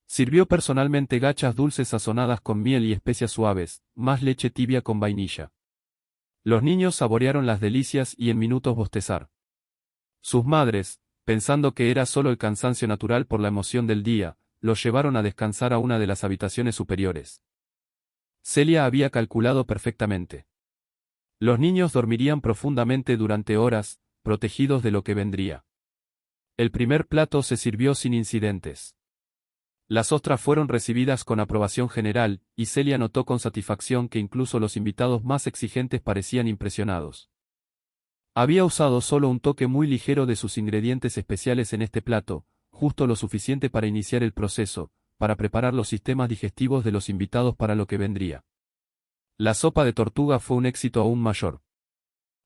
Sirvió personalmente gachas dulces sazonadas con miel y especias suaves, más leche tibia con vainilla. Los niños saborearon las delicias y en minutos bostezar. Sus madres, pensando que era solo el cansancio natural por la emoción del día, los llevaron a descansar a una de las habitaciones superiores. Celia había calculado perfectamente. Los niños dormirían profundamente durante horas, protegidos de lo que vendría. El primer plato se sirvió sin incidentes. Las ostras fueron recibidas con aprobación general, y Celia notó con satisfacción que incluso los invitados más exigentes parecían impresionados. Había usado solo un toque muy ligero de sus ingredientes especiales en este plato, justo lo suficiente para iniciar el proceso, para preparar los sistemas digestivos de los invitados para lo que vendría. La sopa de tortuga fue un éxito aún mayor.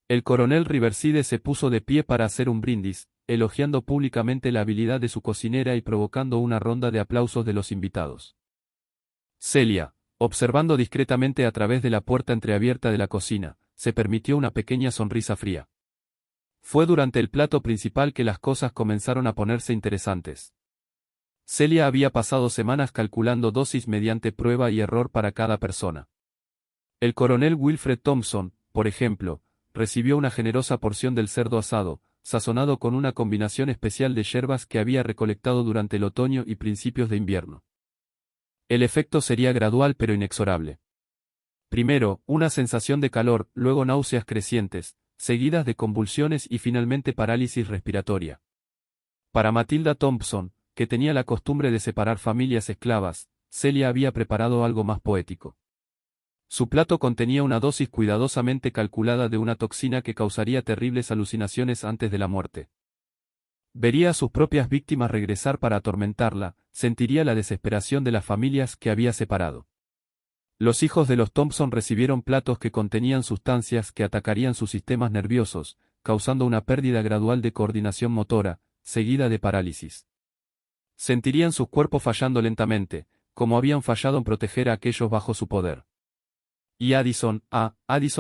El coronel Riverside se puso de pie para hacer un brindis, elogiando públicamente la habilidad de su cocinera y provocando una ronda de aplausos de los invitados. Celia, observando discretamente a través de la puerta entreabierta de la cocina, se permitió una pequeña sonrisa fría. Fue durante el plato principal que las cosas comenzaron a ponerse interesantes. Celia había pasado semanas calculando dosis mediante prueba y error para cada persona. El coronel Wilfred Thompson, por ejemplo, recibió una generosa porción del cerdo asado, sazonado con una combinación especial de hierbas que había recolectado durante el otoño y principios de invierno. El efecto sería gradual pero inexorable. Primero, una sensación de calor, luego náuseas crecientes, seguidas de convulsiones y finalmente parálisis respiratoria. Para Matilda Thompson, que tenía la costumbre de separar familias esclavas, Celia había preparado algo más poético. Su plato contenía una dosis cuidadosamente calculada de una toxina que causaría terribles alucinaciones antes de la muerte. Vería a sus propias víctimas regresar para atormentarla, sentiría la desesperación de las familias que había separado. Los hijos de los Thompson recibieron platos que contenían sustancias que atacarían sus sistemas nerviosos, causando una pérdida gradual de coordinación motora, seguida de parálisis. Sentirían sus cuerpos fallando lentamente, como habían fallado en proteger a aquellos bajo su poder. Y Addison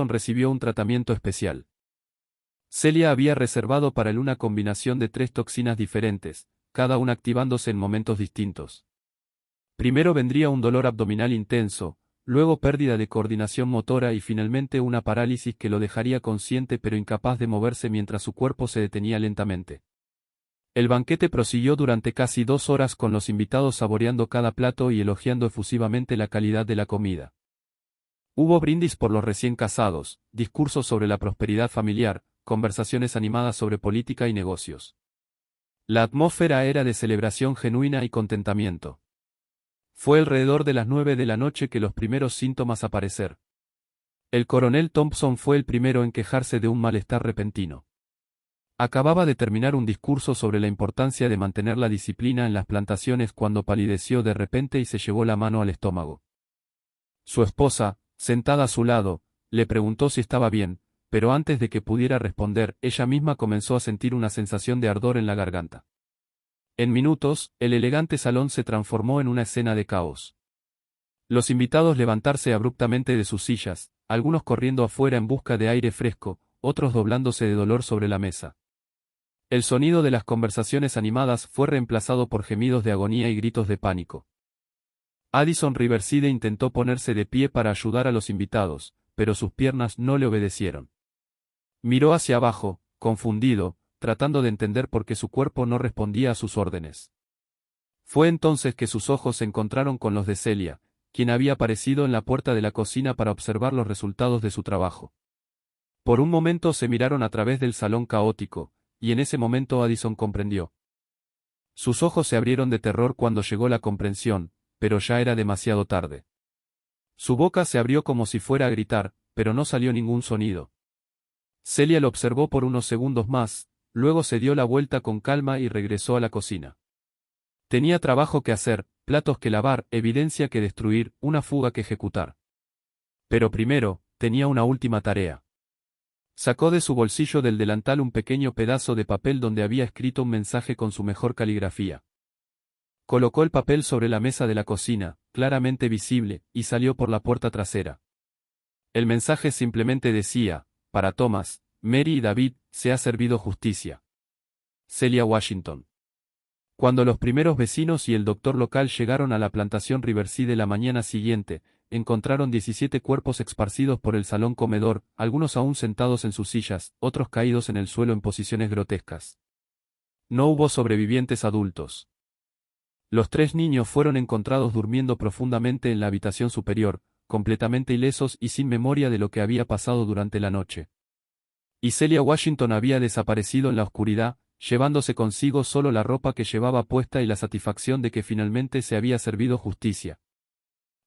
recibió un tratamiento especial. Celia había reservado para él una combinación de 3 toxinas diferentes, cada una activándose en momentos distintos. Primero vendría un dolor abdominal intenso, luego pérdida de coordinación motora y finalmente una parálisis que lo dejaría consciente pero incapaz de moverse mientras su cuerpo se detenía lentamente. El banquete prosiguió durante casi 2 horas con los invitados saboreando cada plato y elogiando efusivamente la calidad de la comida. Hubo brindis por los recién casados, discursos sobre la prosperidad familiar, conversaciones animadas sobre política y negocios. La atmósfera era de celebración genuina y contentamiento. Fue alrededor de las 9 de la noche que los primeros síntomas aparecer. El coronel Thompson fue el primero en quejarse de un malestar repentino. Acababa de terminar un discurso sobre la importancia de mantener la disciplina en las plantaciones cuando palideció de repente y se llevó la mano al estómago. Su esposa, sentada a su lado, le preguntó si estaba bien, pero antes de que pudiera responder, ella misma comenzó a sentir una sensación de ardor en la garganta. En minutos, el elegante salón se transformó en una escena de caos. Los invitados levantarse abruptamente de sus sillas, algunos corriendo afuera en busca de aire fresco, otros doblándose de dolor sobre la mesa. El sonido de las conversaciones animadas fue reemplazado por gemidos de agonía y gritos de pánico. Addison Riverside intentó ponerse de pie para ayudar a los invitados, pero sus piernas no le obedecieron. Miró hacia abajo, confundido, tratando de entender por qué su cuerpo no respondía a sus órdenes. Fue entonces que sus ojos se encontraron con los de Celia, quien había aparecido en la puerta de la cocina para observar los resultados de su trabajo. Por un momento se miraron a través del salón caótico, y en ese momento Addison comprendió. Sus ojos se abrieron de terror cuando llegó la comprensión, pero ya era demasiado tarde. Su boca se abrió como si fuera a gritar, pero no salió ningún sonido. Celia lo observó por unos segundos más, luego se dio la vuelta con calma y regresó a la cocina. Tenía trabajo que hacer, platos que lavar, evidencia que destruir, una fuga que ejecutar. Pero primero, tenía una última tarea. Sacó de su bolsillo del delantal un pequeño pedazo de papel donde había escrito un mensaje con su mejor caligrafía. Colocó el papel sobre la mesa de la cocina, claramente visible, y salió por la puerta trasera. El mensaje simplemente decía: para Thomas, Mary y David, se ha servido justicia. Celia Washington. Cuando los primeros vecinos y el doctor local llegaron a la plantación Riverside la mañana siguiente, encontraron 17 cuerpos esparcidos por el salón comedor, algunos aún sentados en sus sillas, otros caídos en el suelo en posiciones grotescas. No hubo sobrevivientes adultos. Los 3 niños fueron encontrados durmiendo profundamente en la habitación superior, completamente ilesos y sin memoria de lo que había pasado durante la noche. Y Celia Washington había desaparecido en la oscuridad, llevándose consigo solo la ropa que llevaba puesta y la satisfacción de que finalmente se había servido justicia.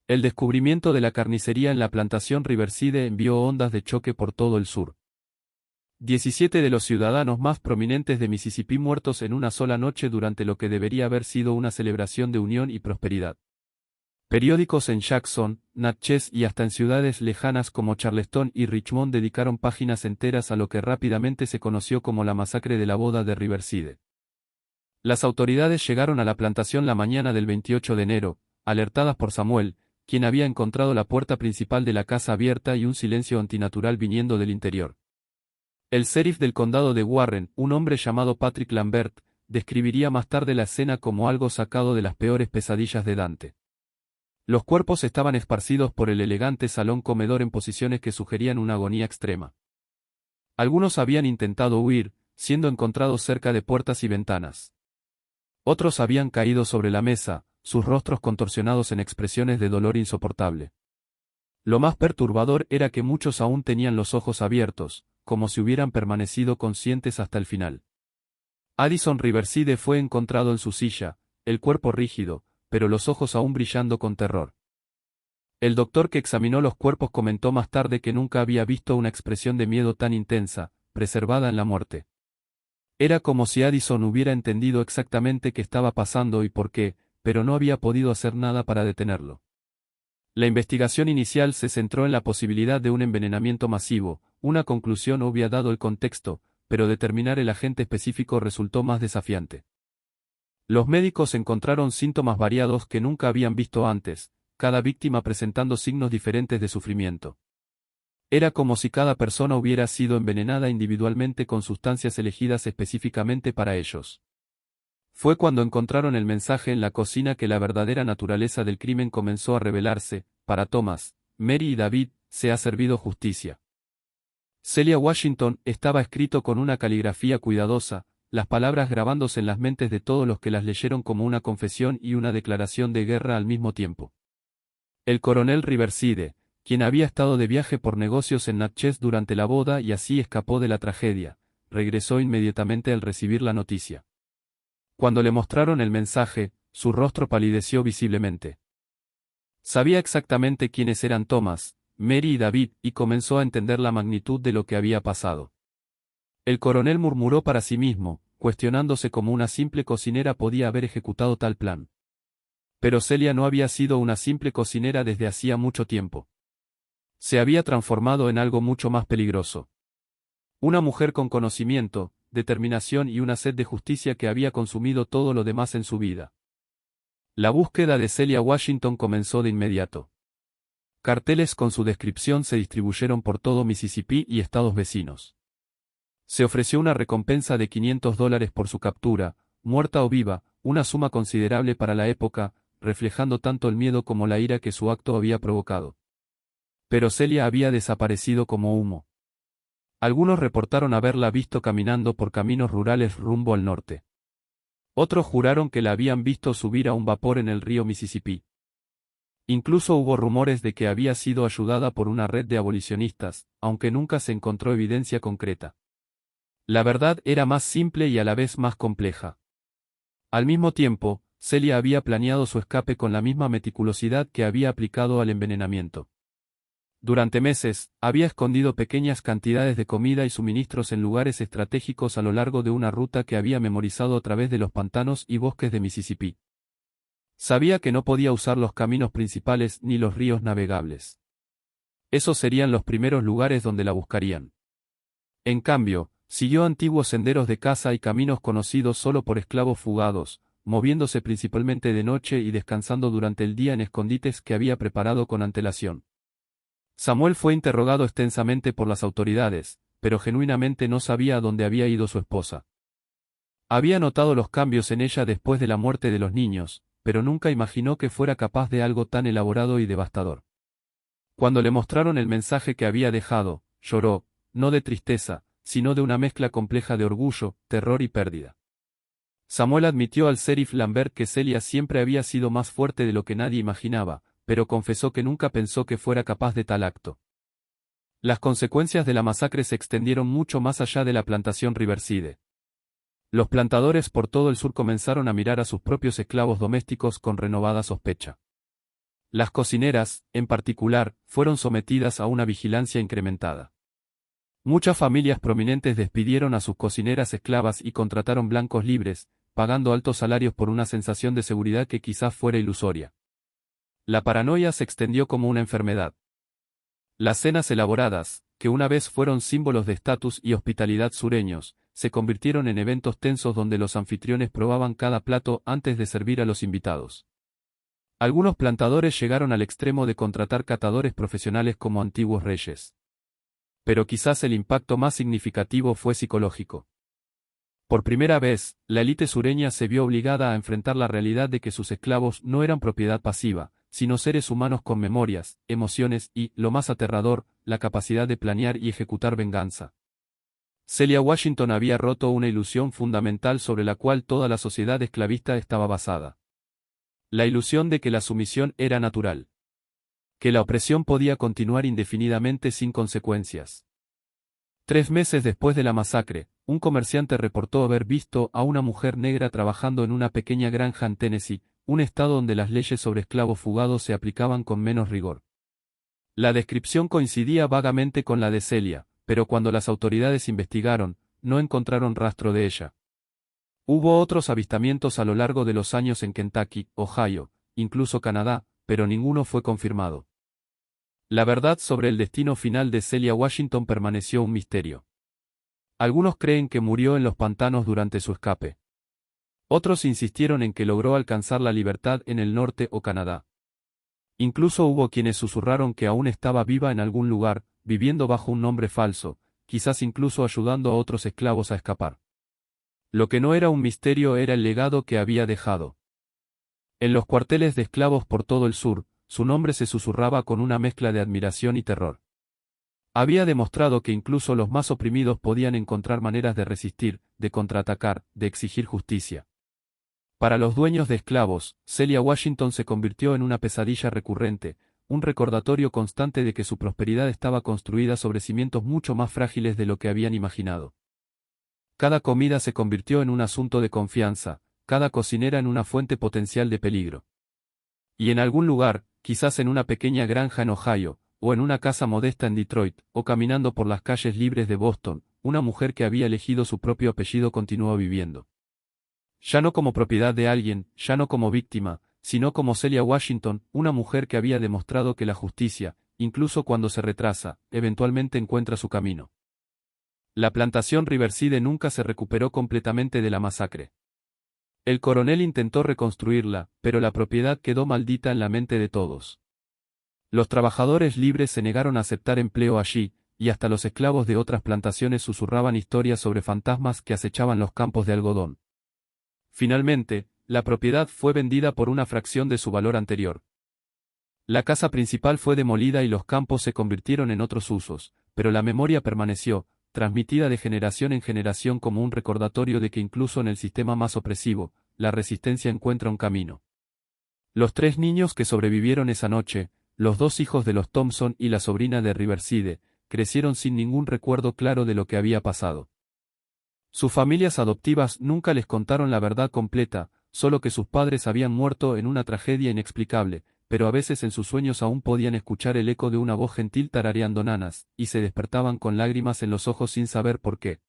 El descubrimiento de la carnicería en la plantación Riverside envió ondas de choque por todo el sur. 17 de los ciudadanos más prominentes de Mississippi muertos en una sola noche durante lo que debería haber sido una celebración de unión y prosperidad. Periódicos en Jackson, Natchez y hasta en ciudades lejanas como Charleston y Richmond dedicaron páginas enteras a lo que rápidamente se conoció como la masacre de la boda de Riverside. Las autoridades llegaron a la plantación la mañana del 28 de enero, alertadas por Samuel, quien había encontrado la puerta principal de la casa abierta y un silencio antinatural viniendo del interior. El sheriff del condado de Warren, un hombre llamado Patrick Lambert, describiría más tarde la escena como algo sacado de las peores pesadillas de Dante. Los cuerpos estaban esparcidos por el elegante salón comedor en posiciones que sugerían una agonía extrema. Algunos habían intentado huir, siendo encontrados cerca de puertas y ventanas. Otros habían caído sobre la mesa, sus rostros contorsionados en expresiones de dolor insoportable. Lo más perturbador era que muchos aún tenían los ojos abiertos, como si hubieran permanecido conscientes hasta el final. Addison Riverside fue encontrado en su silla, el cuerpo rígido, pero los ojos aún brillando con terror. El doctor que examinó los cuerpos comentó más tarde que nunca había visto una expresión de miedo tan intensa, preservada en la muerte. Era como si Addison hubiera entendido exactamente qué estaba pasando y por qué, pero no había podido hacer nada para detenerlo. La investigación inicial se centró en la posibilidad de un envenenamiento masivo, una conclusión obvia dado el contexto, pero determinar el agente específico resultó más desafiante. Los médicos encontraron síntomas variados que nunca habían visto antes, cada víctima presentando signos diferentes de sufrimiento. Era como si cada persona hubiera sido envenenada individualmente con sustancias elegidas específicamente para ellos. Fue cuando encontraron el mensaje en la cocina que la verdadera naturaleza del crimen comenzó a revelarse. Para Thomas, Mary y David, se ha servido justicia. Celia Washington estaba escrito con una caligrafía cuidadosa, las palabras grabándose en las mentes de todos los que las leyeron como una confesión y una declaración de guerra al mismo tiempo. El coronel Riverside, quien había estado de viaje por negocios en Natchez durante la boda y así escapó de la tragedia, regresó inmediatamente al recibir la noticia. Cuando le mostraron el mensaje, su rostro palideció visiblemente. Sabía exactamente quiénes eran Thomas, Mary y David, y comenzó a entender la magnitud de lo que había pasado. El coronel murmuró para sí mismo, cuestionándose cómo una simple cocinera podía haber ejecutado tal plan. Pero Celia no había sido una simple cocinera desde hacía mucho tiempo. Se había transformado en algo mucho más peligroso. Una mujer con conocimiento, determinación y una sed de justicia que había consumido todo lo demás en su vida. La búsqueda de Celia Washington comenzó de inmediato. Carteles con su descripción se distribuyeron por todo Mississippi y estados vecinos. Se ofreció una recompensa de $500 por su captura, muerta o viva, una suma considerable para la época, reflejando tanto el miedo como la ira que su acto había provocado. Pero Celia había desaparecido como humo. Algunos reportaron haberla visto caminando por caminos rurales rumbo al norte. Otros juraron que la habían visto subir a un vapor en el río Mississippi. Incluso hubo rumores de que había sido ayudada por una red de abolicionistas, aunque nunca se encontró evidencia concreta. La verdad era más simple y a la vez más compleja. Al mismo tiempo, Celia había planeado su escape con la misma meticulosidad que había aplicado al envenenamiento. Durante meses, había escondido pequeñas cantidades de comida y suministros en lugares estratégicos a lo largo de una ruta que había memorizado a través de los pantanos y bosques de Mississippi. Sabía que no podía usar los caminos principales ni los ríos navegables. Esos serían los primeros lugares donde la buscarían. En cambio, siguió antiguos senderos de caza y caminos conocidos solo por esclavos fugados, moviéndose principalmente de noche y descansando durante el día en escondites que había preparado con antelación. Samuel fue interrogado extensamente por las autoridades, pero genuinamente no sabía a dónde había ido su esposa. Había notado los cambios en ella después de la muerte de los niños, pero nunca imaginó que fuera capaz de algo tan elaborado y devastador. Cuando le mostraron el mensaje que había dejado, lloró, no de tristeza, sino de una mezcla compleja de orgullo, terror y pérdida. Samuel admitió al sheriff Lambert que Celia siempre había sido más fuerte de lo que nadie imaginaba, pero confesó que nunca pensó que fuera capaz de tal acto. Las consecuencias de la masacre se extendieron mucho más allá de la plantación Riverside. Los plantadores por todo el sur comenzaron a mirar a sus propios esclavos domésticos con renovada sospecha. Las cocineras, en particular, fueron sometidas a una vigilancia incrementada. Muchas familias prominentes despidieron a sus cocineras esclavas y contrataron blancos libres, pagando altos salarios por una sensación de seguridad que quizás fuera ilusoria. La paranoia se extendió como una enfermedad. Las cenas elaboradas, que una vez fueron símbolos de estatus y hospitalidad sureños, se convirtieron en eventos tensos donde los anfitriones probaban cada plato antes de servir a los invitados. Algunos plantadores llegaron al extremo de contratar catadores profesionales como antiguos reyes. Pero quizás el impacto más significativo fue psicológico. Por primera vez, la élite sureña se vio obligada a enfrentar la realidad de que sus esclavos no eran propiedad pasiva, sino seres humanos con memorias, emociones y, lo más aterrador, la capacidad de planear y ejecutar venganza. Celia Washington había roto una ilusión fundamental sobre la cual toda la sociedad esclavista estaba basada. La ilusión de que la sumisión era natural. Que la opresión podía continuar indefinidamente sin consecuencias. 3 meses después de la masacre, un comerciante reportó haber visto a una mujer negra trabajando en una pequeña granja en Tennessee, un estado donde las leyes sobre esclavos fugados se aplicaban con menos rigor. La descripción coincidía vagamente con la de Celia, pero cuando las autoridades investigaron, no encontraron rastro de ella. Hubo otros avistamientos a lo largo de los años en Kentucky, Ohio, incluso Canadá, pero ninguno fue confirmado. La verdad sobre el destino final de Celia Washington permaneció un misterio. Algunos creen que murió en los pantanos durante su escape. Otros insistieron en que logró alcanzar la libertad en el norte o Canadá. Incluso hubo quienes susurraron que aún estaba viva en algún lugar, viviendo bajo un nombre falso, quizás incluso ayudando a otros esclavos a escapar. Lo que no era un misterio era el legado que había dejado. En los cuarteles de esclavos por todo el sur, su nombre se susurraba con una mezcla de admiración y terror. Había demostrado que incluso los más oprimidos podían encontrar maneras de resistir, de contraatacar, de exigir justicia. Para los dueños de esclavos, Celia Washington se convirtió en una pesadilla recurrente, un recordatorio constante de que su prosperidad estaba construida sobre cimientos mucho más frágiles de lo que habían imaginado. Cada comida se convirtió en un asunto de confianza, cada cocinera en una fuente potencial de peligro. Y en algún lugar, quizás en una pequeña granja en Ohio, o en una casa modesta en Detroit, o caminando por las calles libres de Boston, una mujer que había elegido su propio apellido continuó viviendo. Ya no como propiedad de alguien, ya no como víctima, sino como Celia Washington, una mujer que había demostrado que la justicia, incluso cuando se retrasa, eventualmente encuentra su camino. La plantación Riverside nunca se recuperó completamente de la masacre. El coronel intentó reconstruirla, pero la propiedad quedó maldita en la mente de todos. Los trabajadores libres se negaron a aceptar empleo allí, y hasta los esclavos de otras plantaciones susurraban historias sobre fantasmas que acechaban los campos de algodón. Finalmente, la propiedad fue vendida por una fracción de su valor anterior. La casa principal fue demolida y los campos se convirtieron en otros usos, pero la memoria permaneció, transmitida de generación en generación como un recordatorio de que incluso en el sistema más opresivo, la resistencia encuentra un camino. Los 3 niños que sobrevivieron esa noche, los 2 hijos de los Thompson y la sobrina de Riverside, crecieron sin ningún recuerdo claro de lo que había pasado. Sus familias adoptivas nunca les contaron la verdad completa, solo que sus padres habían muerto en una tragedia inexplicable, pero a veces en sus sueños aún podían escuchar el eco de una voz gentil tarareando nanas, y se despertaban con lágrimas en los ojos sin saber por qué.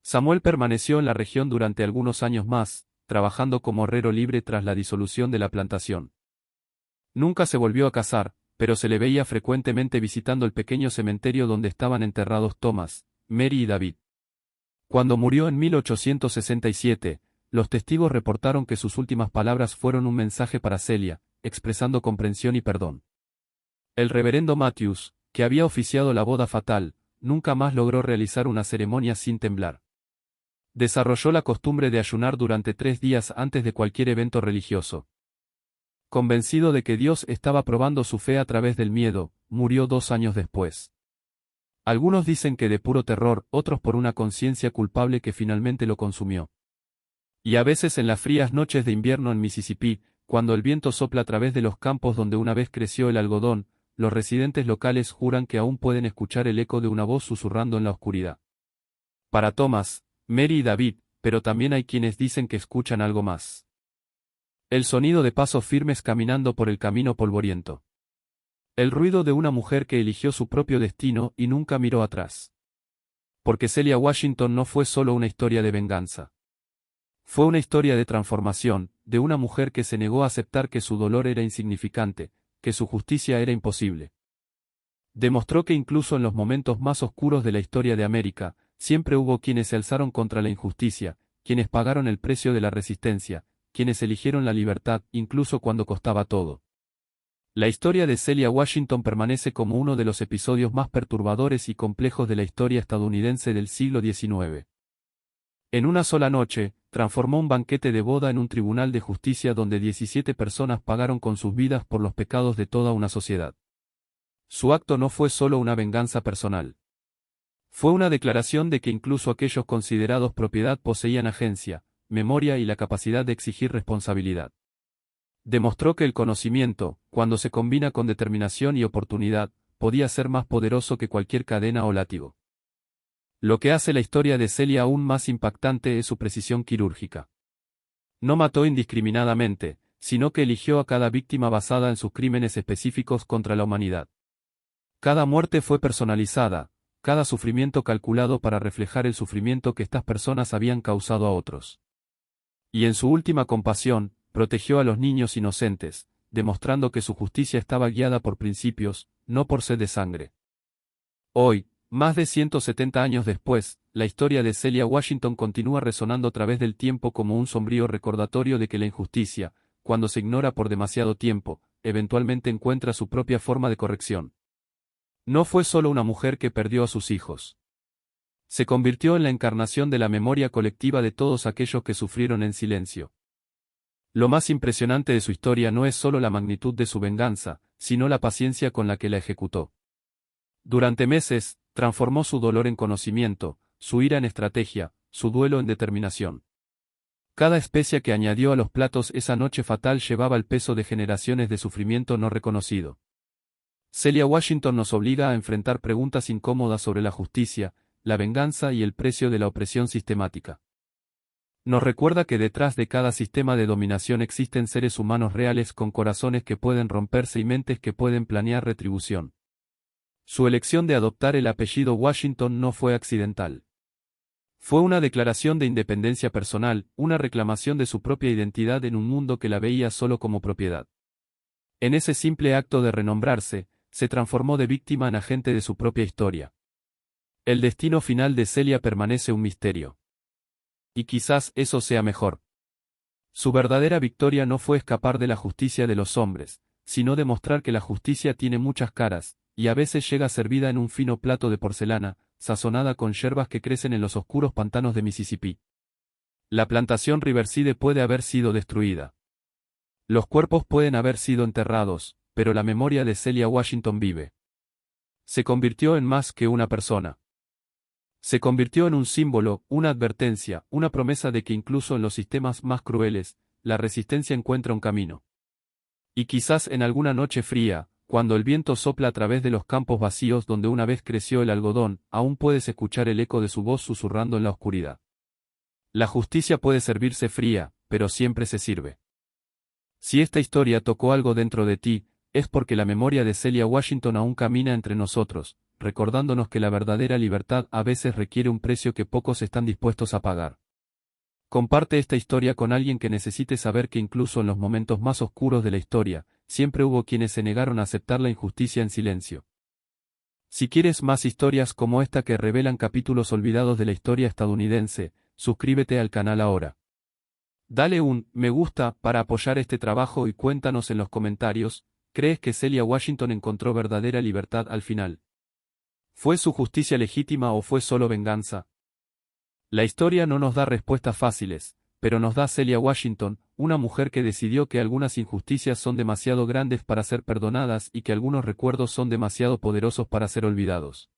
Samuel permaneció en la región durante algunos años más, trabajando como herrero libre tras la disolución de la plantación. Nunca se volvió a casar, pero se le veía frecuentemente visitando el pequeño cementerio donde estaban enterrados Thomas, Mary y David. Cuando murió en 1867, los testigos reportaron que sus últimas palabras fueron un mensaje para Celia, expresando comprensión y perdón. El reverendo Matthews, que había oficiado la boda fatal, nunca más logró realizar una ceremonia sin temblar. Desarrolló la costumbre de ayunar durante 3 días antes de cualquier evento religioso. Convencido de que Dios estaba probando su fe a través del miedo, murió 2 años después. Algunos dicen que de puro terror, otros por una conciencia culpable que finalmente lo consumió. Y a veces en las frías noches de invierno en Mississippi, cuando el viento sopla a través de los campos donde una vez creció el algodón, los residentes locales juran que aún pueden escuchar el eco de una voz susurrando en la oscuridad. Para Thomas, Mary y David, pero también hay quienes dicen que escuchan algo más. El sonido de pasos firmes caminando por el camino polvoriento. El ruido de una mujer que eligió su propio destino y nunca miró atrás. Porque Celia Washington no fue solo una historia de venganza. Fue una historia de transformación, de una mujer que se negó a aceptar que su dolor era insignificante, que su justicia era imposible. Demostró que incluso en los momentos más oscuros de la historia de América, siempre hubo quienes se alzaron contra la injusticia, quienes pagaron el precio de la resistencia, quienes eligieron la libertad, incluso cuando costaba todo. La historia de Celia Washington permanece como uno de los episodios más perturbadores y complejos de la historia estadounidense del siglo XIX. En una sola noche, transformó un banquete de boda en un tribunal de justicia donde 17 personas pagaron con sus vidas por los pecados de toda una sociedad. Su acto no fue solo una venganza personal. Fue una declaración de que incluso aquellos considerados propiedad poseían agencia, memoria y la capacidad de exigir responsabilidad. Demostró que el conocimiento, cuando se combina con determinación y oportunidad, podía ser más poderoso que cualquier cadena o látigo. Lo que hace la historia de Celia aún más impactante es su precisión quirúrgica. No mató indiscriminadamente, sino que eligió a cada víctima basada en sus crímenes específicos contra la humanidad. Cada muerte fue personalizada, cada sufrimiento calculado para reflejar el sufrimiento que estas personas habían causado a otros. Y en su última compasión, protegió a los niños inocentes, demostrando que su justicia estaba guiada por principios, no por sed de sangre. Hoy, más de 170 años después, la historia de Celia Washington continúa resonando a través del tiempo como un sombrío recordatorio de que la injusticia, cuando se ignora por demasiado tiempo, eventualmente encuentra su propia forma de corrección. No fue solo una mujer que perdió a sus hijos. Se convirtió en la encarnación de la memoria colectiva de todos aquellos que sufrieron en silencio. Lo más impresionante de su historia no es solo la magnitud de su venganza, sino la paciencia con la que la ejecutó. Durante meses, transformó su dolor en conocimiento, su ira en estrategia, su duelo en determinación. Cada especia que añadió a los platos esa noche fatal llevaba el peso de generaciones de sufrimiento no reconocido. Celia Washington nos obliga a enfrentar preguntas incómodas sobre la justicia, la venganza y el precio de la opresión sistemática. Nos recuerda que detrás de cada sistema de dominación existen seres humanos reales con corazones que pueden romperse y mentes que pueden planear retribución. Su elección de adoptar el apellido Washington no fue accidental. Fue una declaración de independencia personal, una reclamación de su propia identidad en un mundo que la veía solo como propiedad. En ese simple acto de renombrarse, se transformó de víctima en agente de su propia historia. El destino final de Celia permanece un misterio. Y quizás eso sea mejor. Su verdadera victoria no fue escapar de la justicia de los hombres, sino demostrar que la justicia tiene muchas caras, y a veces llega servida en un fino plato de porcelana, sazonada con yerbas que crecen en los oscuros pantanos de Mississippi. La plantación Riverside puede haber sido destruida. Los cuerpos pueden haber sido enterrados, pero la memoria de Celia Washington vive. Se convirtió en más que una persona. Se convirtió en un símbolo, una advertencia, una promesa de que incluso en los sistemas más crueles, la resistencia encuentra un camino. Y quizás en alguna noche fría, cuando el viento sopla a través de los campos vacíos donde una vez creció el algodón, aún puedes escuchar el eco de su voz susurrando en la oscuridad. La justicia puede servirse fría, pero siempre se sirve. Si esta historia tocó algo dentro de ti, es porque la memoria de Celia Washington aún camina entre nosotros, recordándonos que la verdadera libertad a veces requiere un precio que pocos están dispuestos a pagar. Comparte esta historia con alguien que necesite saber que incluso en los momentos más oscuros de la historia, siempre hubo quienes se negaron a aceptar la injusticia en silencio. Si quieres más historias como esta que revelan capítulos olvidados de la historia estadounidense, suscríbete al canal ahora. Dale un me gusta para apoyar este trabajo y cuéntanos en los comentarios, ¿crees que Celia Washington encontró verdadera libertad al final? ¿Fue su justicia legítima o fue solo venganza? La historia no nos da respuestas fáciles, pero nos da Celia Washington, una mujer que decidió que algunas injusticias son demasiado grandes para ser perdonadas y que algunos recuerdos son demasiado poderosos para ser olvidados.